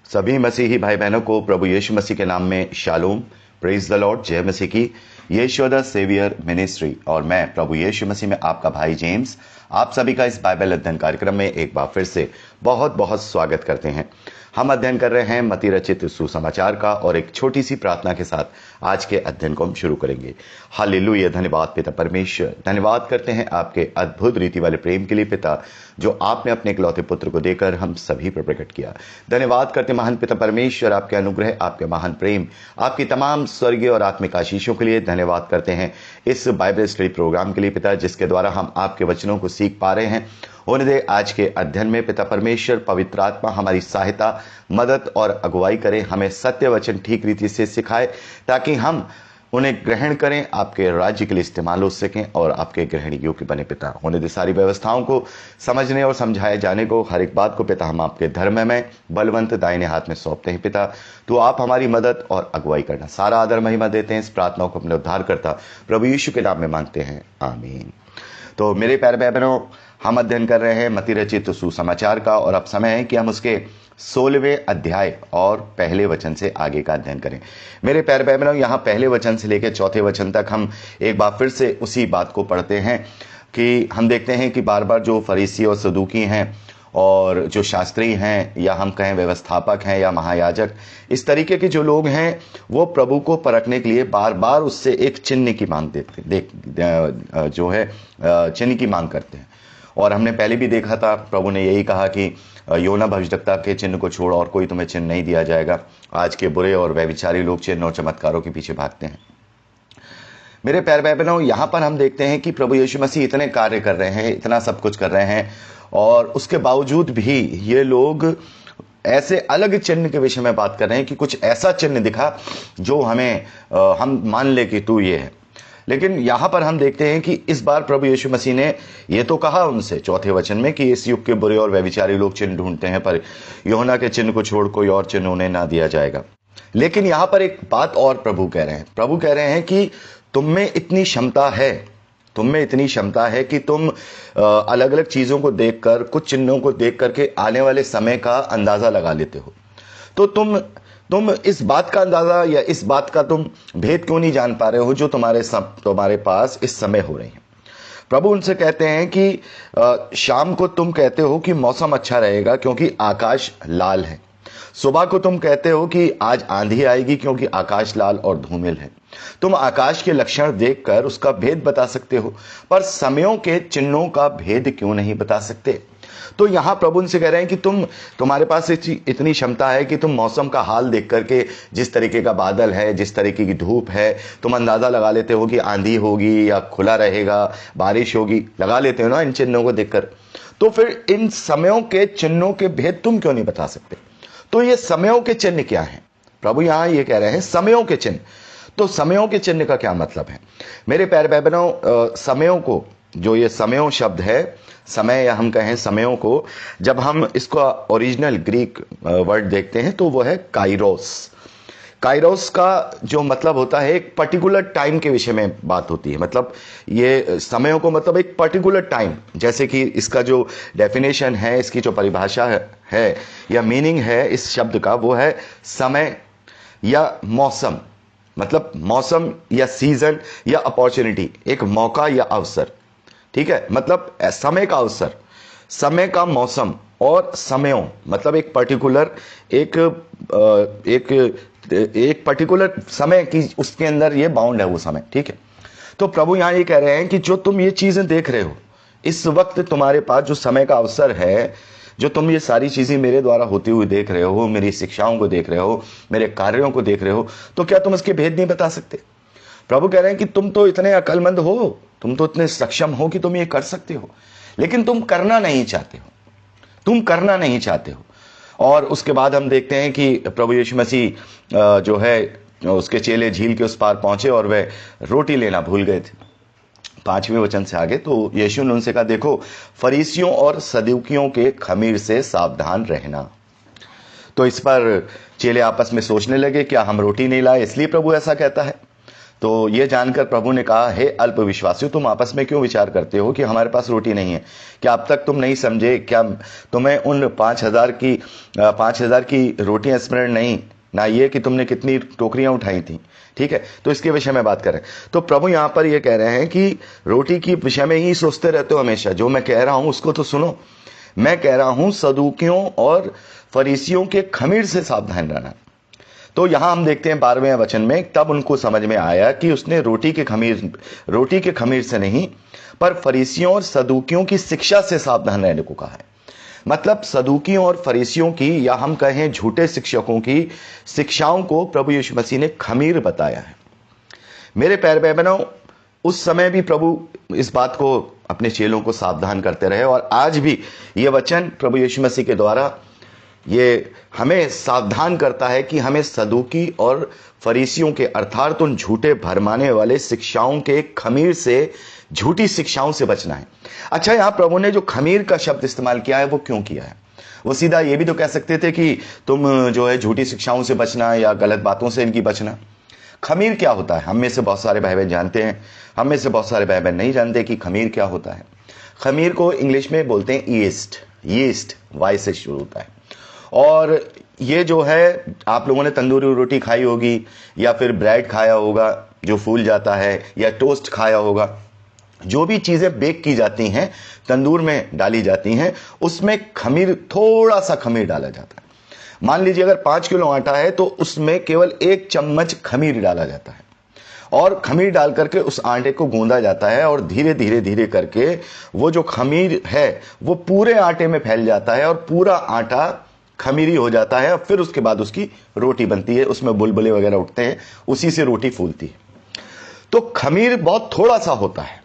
सभी मसीही भाई बहनों को प्रभु यीशु मसीह के नाम में शालोम, प्रेज द लॉर्ड, जय मसीह की। यीशु द सेवियर मिनिस्ट्री और मैं प्रभु यीशु मसीह में आपका भाई जेम्स आप सभी का इस बाइबल अध्ययन कार्यक्रम में एक बार फिर से बहुत बहुत स्वागत करते हैं। हम अध्ययन कर रहे हैं मत्ती रचित सुसमाचार का और एक छोटी सी प्रार्थना के साथ आज के अध्ययन को हम शुरू करेंगे। हालेलुया, धन्यवाद पिता परमेश्वर, धन्यवाद करते हैं आपके अद्भुत रीति वाले प्रेम के लिए पिता, जो आपने अपने इकलौते पुत्र को देकर हम सभी पर प्रकट किया। धन्यवाद करते महान पिता परमेश्वर, आपके अनुग्रह, आपके महान प्रेम, आपकी तमाम स्वर्गीय और आत्मिक आशीषों के लिए धन्यवाद करते हैं इस बाइबल स्टडी प्रोग्राम के लिए पिता, जिसके द्वारा हम आपके वचनों को सीख पा रहे हैं। होने दे आज के अध्ययन में पिता परमेश्वर, पवित्र आत्मा हमारी सहायता, मदद और अगुवाई करे, हमें सत्य वचन ठीक रीति से सिखाए ताकि हम उन्हें ग्रहण करें, आपके राज्य के लिए इस्तेमाल हो सकें और आपके ग्रहण योग्य बने पिता। होने दे सारी व्यवस्थाओं को समझने और समझाए जाने को, हर एक बात को पिता हम आपके धर्म में बलवंत दाहिने हाथ में सौंपते हैं पिता। तो आप हमारी मदद और अगुवाई करना, सारा आदर महिमा देते हैं। इस प्रार्थना को अपने उद्धार करता प्रभु यीशु के नाम में मांगते हैं, आमीन। तो मेरे प्यारे भाई बहनों, हम अध्ययन कर रहे हैं मत्ती रचित सुसमाचार का और अब समय है कि हम उसके 16वें अध्याय और पहले वचन से आगे का अध्ययन करें। मेरे प्यारे भाई बहनों, यहाँ पहले वचन से लेकर चौथे वचन तक हम एक बार फिर से उसी बात को पढ़ते हैं कि हम देखते हैं कि बार बार जो फरीसी और सदूकी हैं और जो शास्त्री हैं या हम कहें व्यवस्थापक हैं या महायाजक, इस तरीके के जो लोग हैं वो प्रभु को परखने के लिए बार बार उससे एक चिन्ह की मांग चिन्ह की मांग करते हैं। और हमने पहले भी देखा था, प्रभु ने यही कहा कि योना भविष्यद्वक्ता के चिन्ह को छोड़ और कोई तुम्हें चिन्ह नहीं दिया जाएगा। आज के बुरे और व्यभिचारी लोग चिन्ह और चमत्कारों के पीछे भागते हैं। मेरे प्यारे भाई बहनों, यहाँ पर हम देखते हैं कि प्रभु यीशु मसीह इतने कार्य कर रहे हैं, इतना सब कुछ कर रहे हैं और उसके बावजूद भी ये लोग ऐसे अलग चिन्ह के विषय में बात कर रहे हैं कि कुछ ऐसा चिन्ह दिखा जो हम मान ले कि तू ये है। लेकिन यहां पर हम देखते हैं कि इस बार प्रभु यीशु मसीह ने ये तो कहा उनसे चौथे वचन में कि इस युग के बुरे और व्यभिचारी लोग चिन्ह ढूंढते हैं, पर यूहन्ना के चिन्ह को छोड़ कोई और चिन्ह उन्हें ना दिया जाएगा। लेकिन यहां पर एक बात और प्रभु कह रहे हैं कि तुम में इतनी क्षमता है कि तुम अलग अलग चीजों को देखकर, कुछ चिन्हों को देख करके आने वाले समय का अंदाजा लगा लेते हो। तो तुम इस बात का अंदाजा या इस बात का तुम भेद क्यों नहीं जान पा रहे हो जो तुम्हारे पास इस समय हो रही है। प्रभु उनसे कहते हैं कि शाम को तुम कहते हो कि मौसम अच्छा रहेगा क्योंकि आकाश लाल है। सुबह को तुम कहते हो कि आज आंधी आएगी क्योंकि आकाश लाल और धूमिल है। तुम आकाश के लक्षण देखकर उसका भेद बता सकते हो, पर समयों के चिन्हों का भेद क्यों नहीं बता सकते। तो यहां प्रभु उनसे कह रहे हैं कि तुम्हारे पास इतनी क्षमता है कि तुम मौसम का हाल देख करके, जिस तरीके का बादल है, जिस तरीके की धूप है, तुम अंदाजा लगा लेते हो कि आंधी होगी या खुला रहेगा, बारिश होगी, लगा लेते हो ना इन चिन्हों को देखकर। तो फिर इन समयों के चिन्हों के भेद तुम क्यों नहीं बता सकते। तो ये समयों के चिन्ह क्या है? प्रभु यहां ये कह रहे हैं समयों के चिन्ह। तो समयों के चिन्ह का क्या मतलब है? मेरे प्यारे भाई बहनों, समयों को, जो ये समयों शब्द है, समय या हम कहें समयों को, जब हम इसका ओरिजिनल ग्रीक वर्ड देखते हैं तो वो है काइरोस। काइरोस का जो मतलब होता है एक पर्टिकुलर टाइम के विषय में बात होती है। मतलब ये समयों को मतलब एक पर्टिकुलर टाइम, जैसे कि इसका जो डेफिनेशन है, इसकी जो परिभाषा है या मीनिंग है इस शब्द का, वो है समय या मौसम। मतलब मौसम या सीजन या अपॉर्चुनिटी, एक मौका या अवसर। ठीक है, मतलब समय का अवसर, समय का मौसम और समयों मतलब एक पर्टिकुलर एक पर्टिकुलर समय की, उसके अंदर ये बाउंड है वो समय। ठीक है, तो प्रभु यहां ये कह रहे हैं कि जो तुम ये चीजें देख रहे हो इस वक्त, तुम्हारे पास जो समय का अवसर है, जो तुम ये सारी चीजें मेरे द्वारा होती हुई देख रहे हो, मेरी शिक्षाओं को देख रहे हो, मेरे कार्यों को देख रहे हो, तो क्या तुम इसके भेद नहीं बता सकते। प्रभु कह रहे हैं कि तुम तो इतने अक्लमंद हो, तुम तो इतने सक्षम हो कि तुम ये कर सकते हो, लेकिन तुम करना नहीं चाहते हो। और उसके बाद हम देखते हैं कि प्रभु यीशु मसीह जो है, उसके चेले झील के उस पार पहुंचे और वे रोटी लेना भूल गए थे। 5वें वचन से आगे, तो यीशु ने उनसे कहा, देखो फरीसियों और सदूकियों के खमीर से सावधान रहना। तो इस पर चेले आपस में सोचने लगे, क्या हम रोटी नहीं लाए इसलिए प्रभु ऐसा कहता है। तो ये जानकर प्रभु ने कहा, हे अल्पविश्वासियों, तुम आपस में क्यों विचार करते हो कि हमारे पास रोटी नहीं है? क्या अब तक तुम नहीं समझे? क्या तुम्हें उन 5,000 की रोटियां स्मरण नहीं, ना ये कि तुमने कितनी टोकरियां उठाई थी? ठीक है, तो इसके विषय में बात करें तो प्रभु यहां पर ये कह रहे हैं कि रोटी की विषय में ही सोचते रहते हो हमेशा। जो मैं कह रहा हूं उसको तो सुनो। मैं कह रहा हूं सदूकियों और फरीसियों के खमीर से सावधान रहना। तो यहां हम देखते हैं 12वें वचन में, तब उनको समझ में आया कि उसने रोटी के खमीर से नहीं पर फरीसियों और सदूकियों की शिक्षा से सावधान रहने को कहा है। मतलब सदूकियों और फरीसियों की, या हम कहें झूठे शिक्षकों की शिक्षाओं को प्रभु यीशु मसीह ने खमीर बताया है। मेरे प्यारे भाई बहनों, उस समय भी प्रभु इस बात को अपने चेलों को सावधान करते रहे, और आज भी ये वचन प्रभु यीशु मसीह के द्वारा ये हमें सावधान करता है कि हमें सदूकी और फरीसियों के, अर्थात उन झूठे भरमाने वाले शिक्षाओं के खमीर से, झूठी शिक्षाओं से बचना है। अच्छा, यहां प्रभु ने जो खमीर का शब्द इस्तेमाल किया है वो क्यों किया है? वो सीधा ये भी तो कह सकते थे कि तुम जो है झूठी शिक्षाओं से बचना या गलत बातों से इनकी बचना। खमीर क्या होता है? हम में से बहुत सारे भाई बहन जानते हैं, हम में से बहुत सारे भाई बहन नहीं जानते कि खमीर क्या होता है। खमीर को इंग्लिश में बोलते हैं यीस्ट, वाई से शुरू होता है। और ये जो है, आप लोगों ने तंदूरी रोटी खाई होगी या फिर ब्रेड खाया होगा जो फूल जाता है, या टोस्ट खाया होगा। जो भी चीजें बेक की जाती हैं, तंदूर में डाली जाती हैं, उसमें खमीर, थोड़ा सा खमीर डाला जाता है। मान लीजिए अगर 5 किलो आटा है तो उसमें केवल 1 चम्मच खमीर डाला जाता है, और खमीर डाल करके उस आटे को गूंदा जाता है, और धीरे धीरे धीरे करके वो जो खमीर है वो पूरे आटे में फैल जाता है और पूरा आटा खमीरी हो जाता है। फिर उसके बाद उसकी रोटी बनती है, उसमें बुलबुले वगैरह उठते हैं, उसी से रोटी फूलती है। तो खमीर बहुत थोड़ा सा होता है,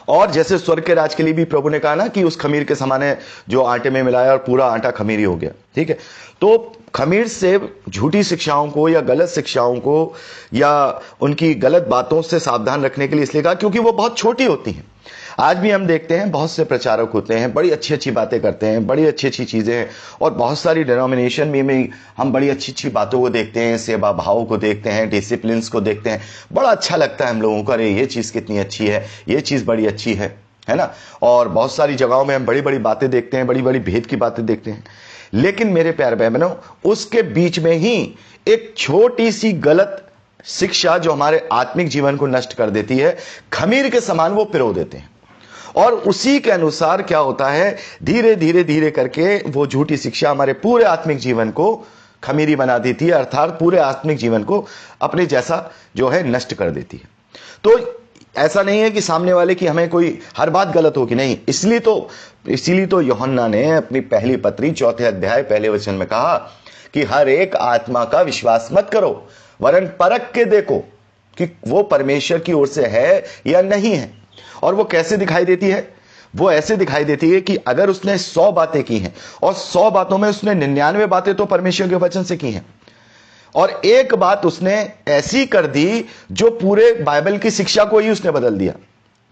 और जैसे स्वर्ग के राज के लिए भी प्रभु ने कहा ना कि उस खमीर के समान है जो आटे में मिलाया और पूरा आटा खमीरी हो गया। ठीक है, तो खमीर से झूठी शिक्षाओं को या गलत शिक्षाओं को या उनकी गलत बातों से सावधान रखने के लिए इसलिए कहा क्योंकि वो बहुत छोटी होती हैं। आज भी हम देखते हैं बहुत से प्रचारक होते हैं, बड़ी अच्छी अच्छी बातें करते हैं, बड़ी अच्छी अच्छी चीजें हैं, और बहुत सारी डिनोमिनेशन में हम बड़ी अच्छी अच्छी बातों को देखते हैं, सेवा भाव को देखते हैं, डिसिप्लिन को देखते हैं। बड़ा अच्छा लगता है हम लोगों को, अरे ये चीज कितनी अच्छी है, ये चीज बड़ी अच्छी है ना। और बहुत सारी जगहों में हम बड़ी बड़ी बातें देखते हैं, बड़ी बड़ी भेद की बातें देखते हैं। लेकिन मेरे प्यारे भाई बहनों, उसके बीच में ही एक छोटी सी गलत शिक्षा जो हमारे आत्मिक जीवन को नष्ट कर देती है, खमीर के समान वो पिरो देते हैं, और उसी के अनुसार क्या होता है, धीरे धीरे धीरे करके वो झूठी शिक्षा हमारे पूरे आत्मिक जीवन को खमीरी बना देती है, अर्थात पूरे आत्मिक जीवन को अपने जैसा जो है नष्ट कर देती है। तो ऐसा नहीं है कि सामने वाले की हमें कोई हर बात गलत होगी, नहीं। इसीलिए तो यूहन्ना ने अपनी पहली पत्री 4 अध्याय 1 वचन में कहा कि हर एक आत्मा का विश्वास मत करो, वरन परख के देखो कि वो परमेश्वर की ओर से है या नहीं है। और वो कैसे दिखाई देती है? वो ऐसे दिखाई देती है कि अगर उसने 100 बातें की हैं और 100 बातों में उसने 99 बातें तो परमेश्वर के वचन से की हैं, और एक बात उसने ऐसी कर दी जो पूरे बाइबल की शिक्षा को ही उसने बदल दिया,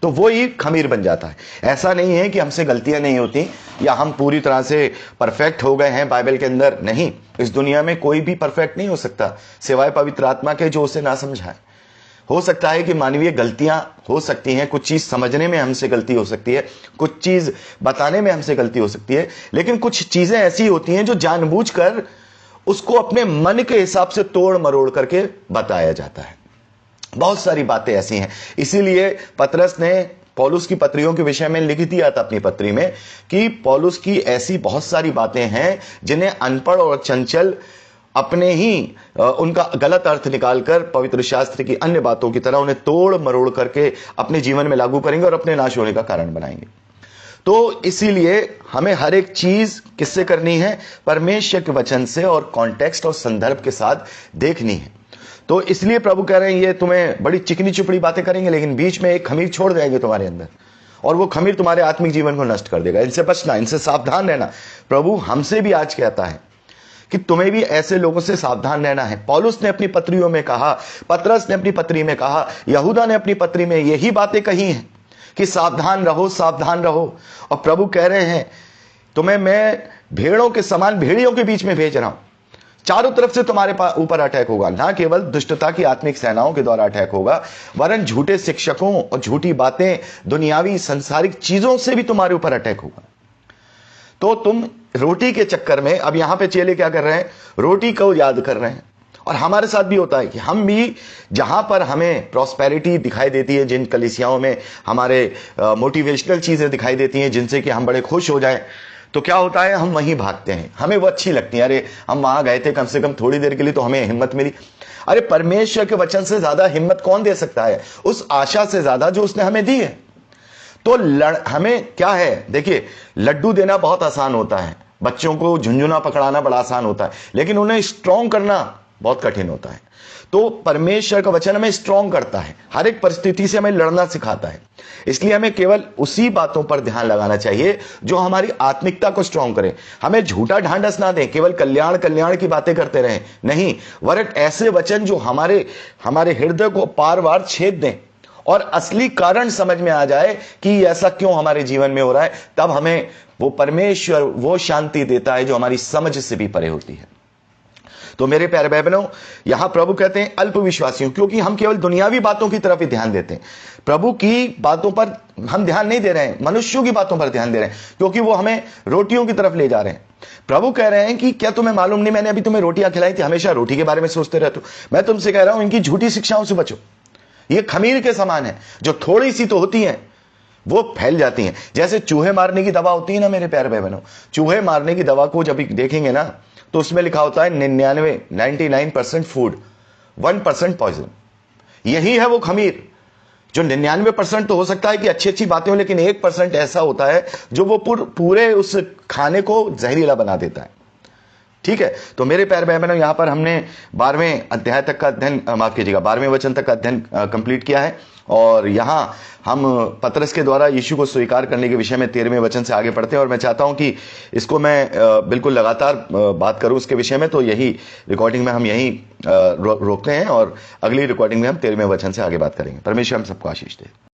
तो वो ही खमीर बन जाता है। ऐसा नहीं है कि हमसे गलतियां नहीं होती या हम पूरी तरह से परफेक्ट हो गए हैं बाइबल के अंदर, नहीं। इस दुनिया में कोई भी परफेक्ट नहीं हो सकता सिवाय पवित्र आत्मा के, जो उसे ना समझाए। हो सकता है कि मानवीय गलतियां हो सकती हैं, कुछ चीज समझने में हमसे गलती हो सकती है, कुछ चीज बताने में हमसे गलती हो सकती है, लेकिन कुछ चीजें ऐसी होती हैं जो जानबूझकर उसको अपने मन के हिसाब से तोड़ मरोड़ करके बताया जाता है। बहुत सारी बातें ऐसी हैं। इसीलिए पतरस ने पौलुस की पत्रियों के विषय में लिख दिया था अपनी पत्री में कि पौलुस की ऐसी बहुत सारी बातें हैं जिन्हें अनपढ़ और चंचल अपने ही उनका गलत अर्थ निकालकर पवित्र शास्त्र की अन्य बातों की तरह उन्हें तोड़ मरोड़ करके अपने जीवन में लागू करेंगे और अपने नाश होने का कारण बनाएंगे। तो इसीलिए हमें हर एक चीज किससे करनी है? परमेश्वर के वचन से और कॉन्टेक्स्ट और संदर्भ के साथ देखनी है। तो इसलिए प्रभु कह रहे हैं ये तुम्हें बड़ी चिकनी चुपड़ी बातें करेंगे, लेकिन बीच में एक खमीर छोड़ देंगे तुम्हारे अंदर, और वो खमीर तुम्हारे आत्मिक जीवन को नष्ट कर देगा। इनसे बचना, इनसे सावधान रहना। प्रभु हमसे भी आज कहता है कि तुम्हें भी ऐसे लोगों से सावधान रहना है। पौलुस ने अपनी पत्रियों में कहा, पतरस ने अपनी पत्री में कहा, यहूदा ने अपनी पत्री में यही बातें कही हैं कि सावधान रहो, सावधान रहो। और प्रभु कह रहे हैं तुम्हें मैं भेड़ों के समान भेड़ियों के बीच में भेज रहा हूं। चारों तरफ से तुम्हारे ऊपर अटैक होगा। ना केवल दुष्टता की आत्मिक सेनाओं के द्वारा अटैक होगा, वरन झूठे शिक्षकों और झूठी बातें, दुनियावी संसारिक चीजों से भी तुम्हारे ऊपर अटैक होगा। तो तुम रोटी के चक्कर में, अब यहां पे चेले क्या कर रहे हैं, रोटी को याद कर रहे हैं। और हमारे साथ भी होता है कि हम भी जहां पर हमें प्रॉस्पेरिटी दिखाई देती है, जिन कलीसियाओं में हमारे मोटिवेशनल चीजें दिखाई देती हैं जिनसे कि हम बड़े खुश हो जाएं, तो क्या होता है, हम वहीं भागते हैं। हमें वो अच्छी लगती है, अरे हम वहां गए थे कम से कम थोड़ी देर के लिए तो हमें हिम्मत मिली। अरे परमेश्वर के वचन से ज्यादा हिम्मत कौन दे सकता है, उस आशा से ज्यादा जो उसने हमें दी है। तो हमें क्या है, देखिए लड्डू देना बहुत आसान होता है, बच्चों को झुंझुना पकड़ाना बड़ा आसान होता है, लेकिन उन्हें स्ट्रॉन्ग करना बहुत कठिन होता है। तो परमेश्वर का वचन हमें स्ट्रॉन्ग करता है, हर एक परिस्थिति से हमें लड़ना सिखाता है। इसलिए हमें केवल उसी बातों पर ध्यान लगाना चाहिए जो हमारी आत्मिकता को स्ट्रॉन्ग करे। हमें झूठा ढांढस ना दें, केवल कल्याण कल्याण की बातें करते रहें, नहीं, वरन ऐसे वचन जो हमारे हृदय को पार वार छेद दें और असली कारण समझ में आ जाए कि ऐसा क्यों हमारे जीवन में हो रहा है। तब हमें वो परमेश्वर वो शांति देता है जो हमारी समझ से भी परे होती है। तो मेरे प्यारे भाई बहनों, यहां प्रभु कहते हैं अल्पविश्वासियों, क्योंकि हम केवल दुनियावी बातों की तरफ ही ध्यान देते हैं, प्रभु की बातों पर हम ध्यान नहीं दे रहे हैं, मनुष्यों की बातों पर ध्यान दे रहे हैं, क्योंकि वो हमें रोटियों की तरफ ले जा रहे हैं। प्रभु कह रहे हैं कि क्या तुम्हें मालूम नहीं, मैंने अभी तुम्हें रोटियां खिलाई थी, हमेशा रोटी के बारे में सोचते रहते हो। मैं तुमसे कह रहा हूं, इनकी झूठी शिक्षाओं से बचो। ये खमीर के समान है, जो थोड़ी सी तो होती है वो फैल जाती हैं। जैसे चूहे मारने की दवा होती है ना मेरे प्यारे भाई बहनों, चूहे मारने की दवा को जब देखेंगे ना तो उसमें लिखा होता है 99% फूड, 1% पॉइजन। यही है वो खमीर, जो 99% तो हो सकता है कि अच्छी अच्छी बातें हो, लेकिन 1% ऐसा होता है जो वो पूरे उस खाने को जहरीला बना देता है। ठीक है, तो मेरे प्यारे भाई बहनों, यहां पर हमने 12वें अध्याय तक का अध्ययन, माफ कीजिएगा 12वें वचन तक का अध्ययन कंप्लीट किया है। और यहां हम पतरस के द्वारा यीशु को स्वीकार करने के विषय में 13वें वचन से आगे पढ़ते हैं। और मैं चाहता हूं कि इसको मैं बिल्कुल लगातार बात करूं उसके विषय में। तो यही रिकॉर्डिंग में हम यही रोकते हैं और अगली रिकॉर्डिंग में हम 13वें वचन से आगे बात करेंगे। परमेश्वर हम सबको आशीष दे।